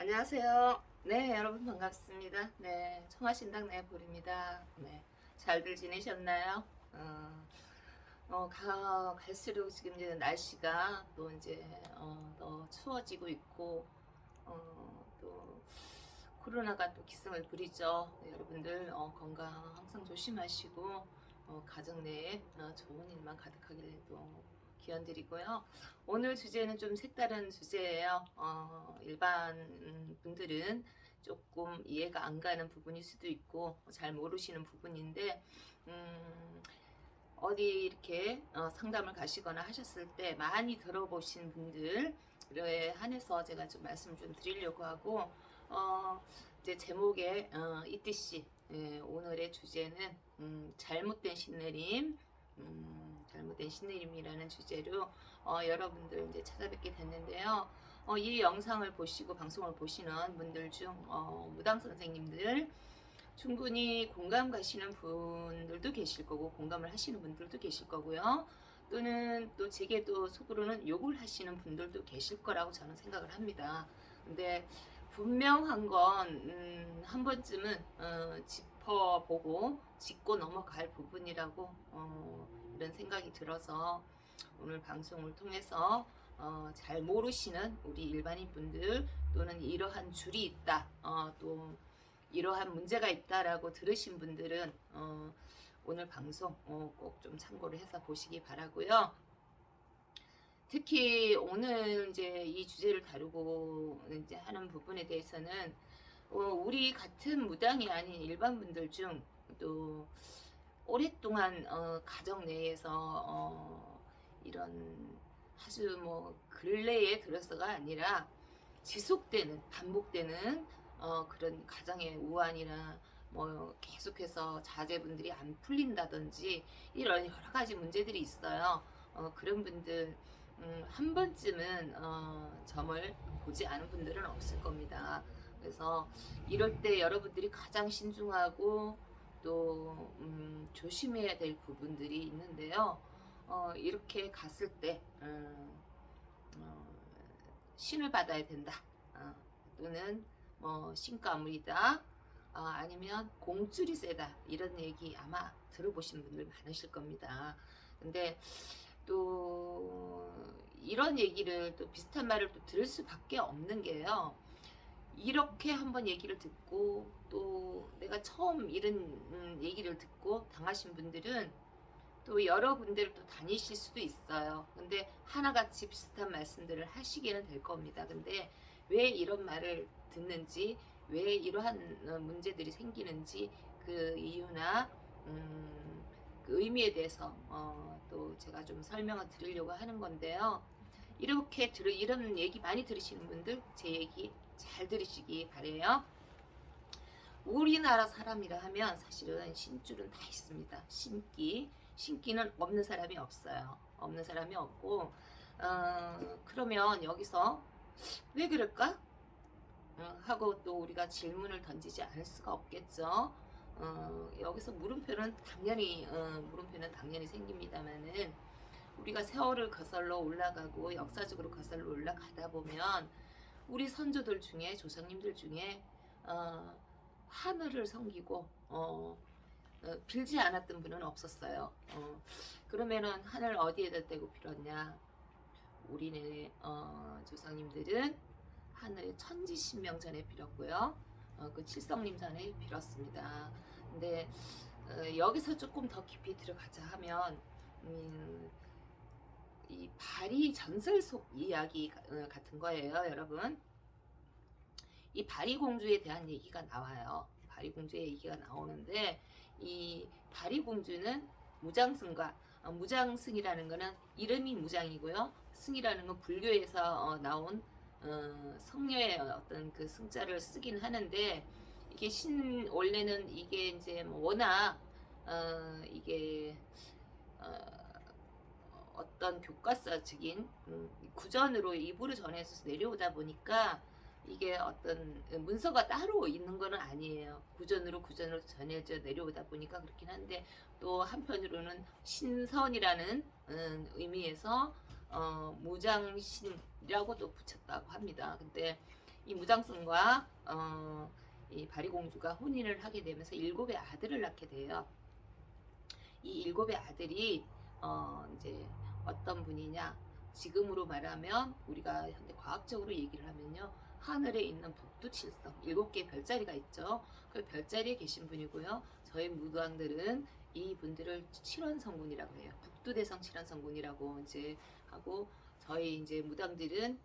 안녕하세요. 네, 여러분 반갑습니다. 네, 청하신당 내보입니다. 네, 잘들 지내셨나요? 갈수록 지금 이제 날씨가 또 이제 더 추워지고 있고 또 코로나가 또 기승을 부리죠. 네, 여러분들 건강 항상 조심하시고 가정 내에 좋은 일만 가득하길 또 기원드리고요. 오늘 주제는 좀 색다른 주제예요. 일반 분들은 조금 이해가 안 가는 부분일 수도 있고 잘 모르시는 부분인데 어디 이렇게 상담을 가시거나 하셨을 때 많이 들어보신 분들에 한해서 제가 좀 말씀을 좀 드리려고 하고 이제 제목에 있듯이 오늘의 주제는 잘못된 신내림 잘못된 신내림이라는 주제로 여러분들 이제 찾아뵙게 됐는데요. 이 영상을 보시고 방송을 보시는 분들 중 무당 선생님들 충분히 공감 가시는 분들도 계실 거고 공감을 하시는 분들도 계실 거고요. 또는 또 제게 또 속으로는 욕을 하시는 분들도 계실 거라고 저는 생각을 합니다. 근데 분명한 건 한 번쯤은 짚어보고 짚고 넘어갈 부분이라고 이런 생각이 들어서 오늘 방송을 통해서 잘 모르시는 우리 일반인 분들 또는 이러한 줄이 있다 또 이러한 문제가 있다라고 들으신 분들은 오늘 방송 꼭 좀 참고를 해서 보시기 바라고요. 특히 오늘 이제 이 주제를 다루고 이제 하는 부분에 대해서는 우리 같은 무당이 아닌 일반 분들 중 또 오랫동안 가정 내에서 이런 아주 뭐 근래에 들어서가 아니라 지속되는 반복되는 그런 가정의 우환이나 뭐 계속해서 자제분들이 안 풀린다든지 이런 여러 가지 문제들이 있어요. 그런 분들 한 번쯤은 점을 보지 않은 분들은 없을 겁니다. 그래서 이럴 때 여러분들이 가장 신중하고 또 조심해야 될 부분들이 있는데요. 이렇게 갔을 때 신을 받아야 된다. 또는 뭐 신가물이다. 아니면 공줄이 세다. 이런 얘기 아마 들어보신 분들 많으실 겁니다. 근데 또 이런 얘기를 또 비슷한 말을 또 들을 수밖에 없는 게요. 이렇게 한번 얘기를 듣고 또 내가 처음 이런 얘기를 듣고 당하신 분들은 또 여러 군데를 또 다니실 수도 있어요. 근데 하나같이 비슷한 말씀들을 하시게는 될 겁니다. 근데 왜 이런 말을 듣는지, 왜 이러한 문제들이 생기는지 그 이유나 그 의미에 대해서 또 제가 좀 설명을 드리려고 하는 건데요. 이렇게 이런 얘기 많이 들으시는 분들 제 얘기 잘 들으시기 바래요. 우리나라 사람이라 하면 사실은 신줄은 다 있습니다. 신기는 없는 사람이 없어요. 없는 사람이 없고 그러면 여기서 왜 그럴까? 하고 또 우리가 질문을 던지지 않을 수가 없겠죠. 여기서 물음표는 당연히 생깁니다만은 우리가 세월을 거슬러 올라가고 역사적으로 거슬러 올라가다 보면 우리 선조들 중에 조상님들 중에 하늘을 섬기고 빌지 않았던 분은 없었어요. 그러면은 하늘 어디에다 대고 빌었냐? 우리네 조상님들은 하늘의 천지신명전에 빌었고요. 그 칠성림전에 빌었습니다. 근데 여기서 조금 더 깊이 들어가자 하면 이 바리 전설 속 이야기 같은 거예요, 여러분. 이 바리공주에 대한 얘기가 나와요. 바리공주의 얘기가 나오는데 이 바리공주는 무장승과 무장승이라는 거는 이름이 무장이고요. 승이라는 건 불교에서 나온 성녀의 어떤 그 승자를 쓰긴 하는데 이게 원래는 이게 이제 뭐 워낙 이게 어떤 교과서적인 구전으로 입으로 전해서 내려오다 보니까 이게 어떤 문서가 따로 있는 거는 아니에요. 구전으로 전해져 내려오다 보니까 그렇긴 한데 또 한편으로는 신선이라는 의미에서 무장신이라고도 붙였다고 합니다. 근데 이 무장승과 이 바리공주가 혼인을 하게 되면서 7의 아들을 낳게 돼요. 이 7의 아들이 이제 어떤 분이냐, 지금으로 말하면 우리가 현대 과학적으로 얘기를 하면요, 하늘에 있는 북두칠성 7개의 별자리가 있죠. 그 별자리에 계신 분이고요. 저희 무당들은 이 분들을 칠원성군이라고 해요. 북두대성 칠원성군이라고 이제 하고, 저희 이제 무당들은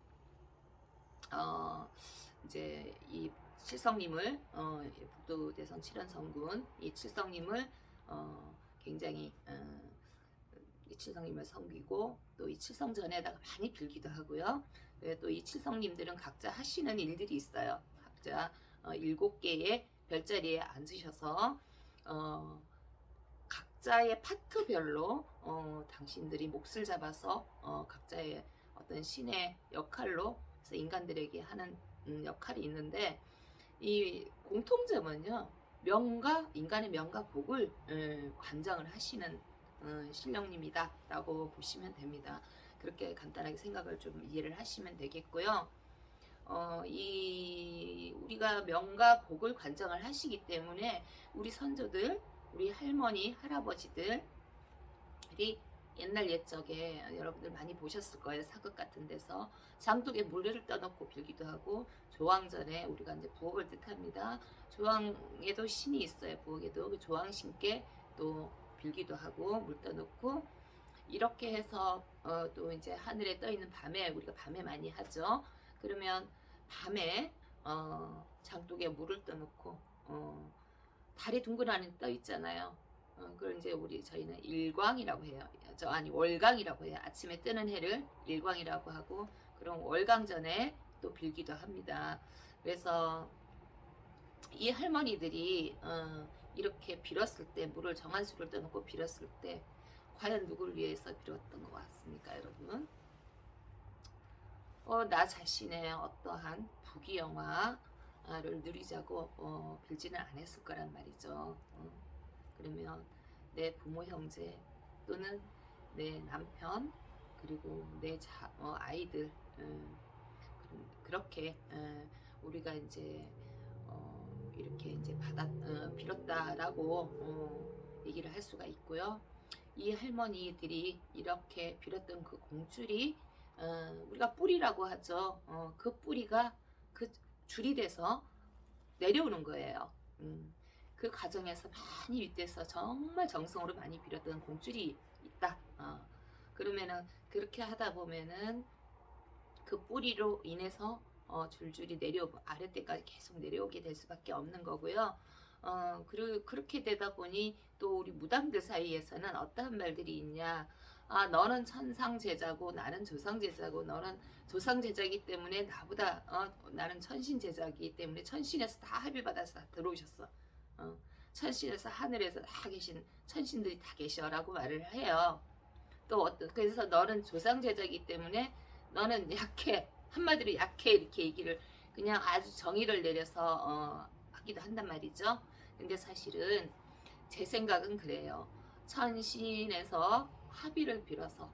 이제 이 칠성님을 북두대성 칠원성군 이 칠성님을 굉장히 이 칠성님을 섬기고, 또 이 칠성전에다가 많이 빌기도 하고요. 또 이 칠성님들은 각자 하시는 일들이 있어요. 각자 7개의 별자리에 앉으셔서 각자의 파트별로 당신들이 몫을 잡아서 각자의 어떤 신의 역할로 그래서 인간들에게 하는 역할이 있는데, 이 공통점은요, 명과 인간의 명과 복을 관장을 하시는 신령님이다 라고 보시면 됩니다. 그렇게 간단하게 생각을 좀 이해를 하시면 되겠고요. 이 우리가 명과 복을 관장을 하시기 때문에 우리 선조들, 우리 할머니, 할아버지들이 옛날 옛적에 여러분들 많이 보셨을 거예요. 사극 같은 데서 장독에 물을 떠놓고 빌기도 하고, 조왕전에 우리가 이제 부엌을 뜻합니다. 조왕에도 신이 있어요. 부엌에도 그 조왕신께 또 빌기도 하고 물 떠놓고, 이렇게 해서 또 이제 하늘에 떠 있는 밤에, 우리가 밤에 많이 하죠. 그러면 밤에 장독에 물을 떠놓고 달이 둥근 안에 떠 있잖아요. 그걸 이제 저희는 일광이라고 해요. 아니 월광이라고 해요. 아침에 뜨는 해를 일광이라고 하고, 그럼 월광전에 또 빌기도 합니다. 그래서 이 할머니들이 이렇게 빌었을 때, 물을 정한 수를 떠놓고 빌었을 때 과연 누굴 위해서 빌었던 것 같습니까, 여러분? 나 자신의 어떠한 부귀영화를 누리자고 빌지는 않았을 거란 말이죠. 그러면 내 부모 형제 또는 내 남편, 그리고 내 아이들, 그렇게 우리가 이제 이렇게 이제 빌었다라고 얘기를 할 수가 있고요. 이 할머니들이 이렇게 빌었던 그 공줄이 우리가 뿌리라고 하죠. 그 뿌리가 그 줄이 돼서 내려오는 거예요. 그 과정에서 많이 윗대서 정말 정성으로 많이 빌었던 공줄이 있다. 그러면은 그렇게 하다 보면은 그 뿌리로 인해서 줄줄이 아랫대까지 계속 내려오게 될 수밖에 없는 거고요. 그리고 그렇게 되다 보니 또 우리 무당들 사이에서는 어떠한 말들이 있냐. 너는 천상제자고 나는 조상제자고, 너는 조상제자이기 때문에 나보다 나는 천신제자이기 때문에 천신에서 다 합의를 받아서 다 들어오셨어. 천신에서 하늘에서 다 계신 천신들이 다 계셔라고 말을 해요. 또 그래서 너는 조상제자이기 때문에 너는 약해, 한마디로 약해, 이렇게 얘기를 그냥 아주 정의를 내려서 하기도 한단 말이죠. 근데 사실은 제 생각은 그래요. 천신에서 합의를 빌어서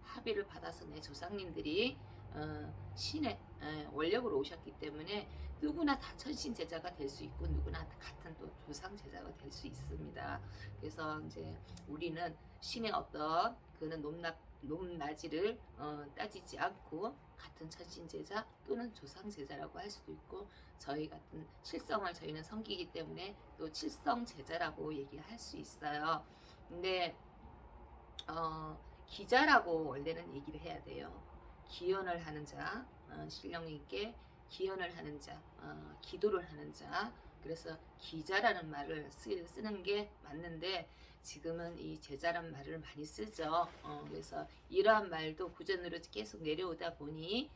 합의를 받아서 내 조상님들이 신의 원력으로 오셨기 때문에 누구나 다 천신 제자가 될 수 있고, 누구나 같은 또 조상 제자가 될 수 있습니다. 그래서 이제 우리는 신의 어떤 그는 높낮이를 따지지 않고 같은 천신 제자 또는 조상 제자라고 할 수도 있고, 저희 같은 칠성을 저희는 섬기기 때문에 또 칠성 제자라고 얘기할 수 있어요. 근데 기자라고 원래는 얘기를 해야 돼요. 기원을 하는 자, 신령님께 기원을 하는 자, 기도를 하는 자. 그래서 기자라는 말을 쓰는 게 맞는데, 지금은 이 제자란 말을 많이 쓰죠. 그래서 이러한 말도 구전으로 계속 내려오다 보니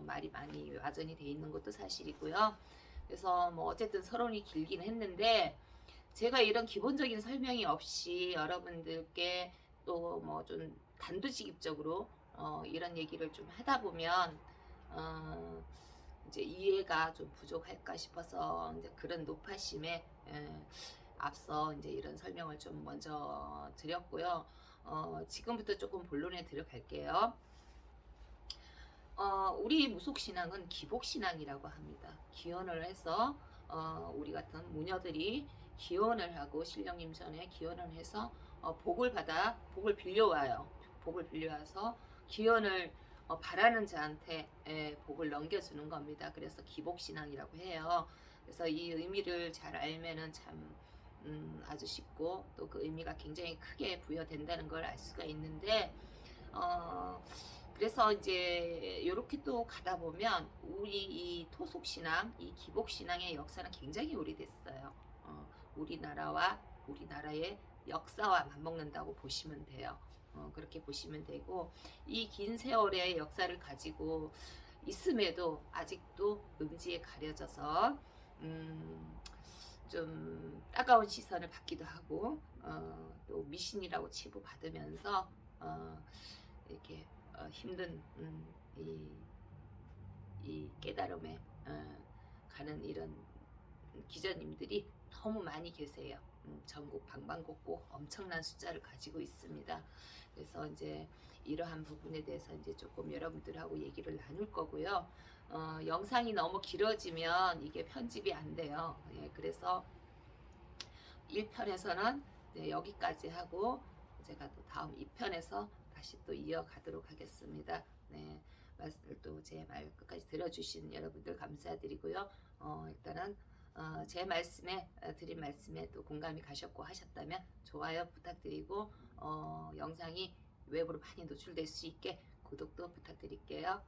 말이 많이 와전이 돼 있는 것도 사실이고요. 그래서 뭐 어쨌든 서론이 길긴 했는데, 제가 이런 기본적인 설명이 없이 여러분들께 또 뭐 좀 단도직입적으로 이런 얘기를 좀 하다 보면 이제 이해가 좀 부족할까 싶어서 이제 그런 높아심에 앞서 이제 이런 설명을 좀 먼저 드렸고요. 지금부터 조금 본론에 들어갈게요. 우리 무속신앙은 기복신앙이라고 합니다. 기원을 해서 우리 같은 무녀들이 기원을 하고 신령님 전에 기원을 해서 복을 빌려와요. 복을 빌려와서 기원을 바라는 자한테 복을 넘겨주는 겁니다. 그래서 기복신앙이라고 해요. 그래서 이 의미를 잘 알면은 참 아주 쉽고 또 그 의미가 굉장히 크게 부여된다는 걸 알 수가 있는데 어, 그래서 이제 이렇게 또 가다 보면 우리 이 토속 신앙, 이 기복 신앙의 역사는 굉장히 오래됐어요. 우리나라의 역사와 맞먹는다고 보시면 돼요. 그렇게 보시면 되고 이 긴 세월의 역사를 가지고 있음에도 아직도 음지에 가려져서 음, 좀 따가운 시선을 받기도 하고 또 미신이라고 치부받으면서 이렇게 힘든 이 깨달음에 가는 이런 기자님들이 너무 많이 계세요. 전국 방방곡곡 엄청난 숫자를 가지고 있습니다. 그래서 이제 이러한 부분에 대해서 이제 조금 여러분들하고 얘기를 나눌 거고요. 영상이 너무 길어지면 이게 편집이 안 돼요. 예, 그래서 1편에서는 여기까지 하고 제가 또 다음 2편에서 다시 또 이어가도록 하겠습니다. 네, 또 제 말 끝까지 들어주신 여러분들 감사드리고요. 일단은 제 말씀에 드린 말씀에 또 공감이 가셨고 하셨다면 좋아요 부탁드리고 영상이 외부로 많이 노출될 수 있게 구독도 부탁드릴게요.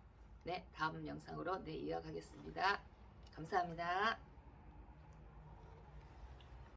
네, 다음 영상으로 이어가겠습니다. 감사합니다.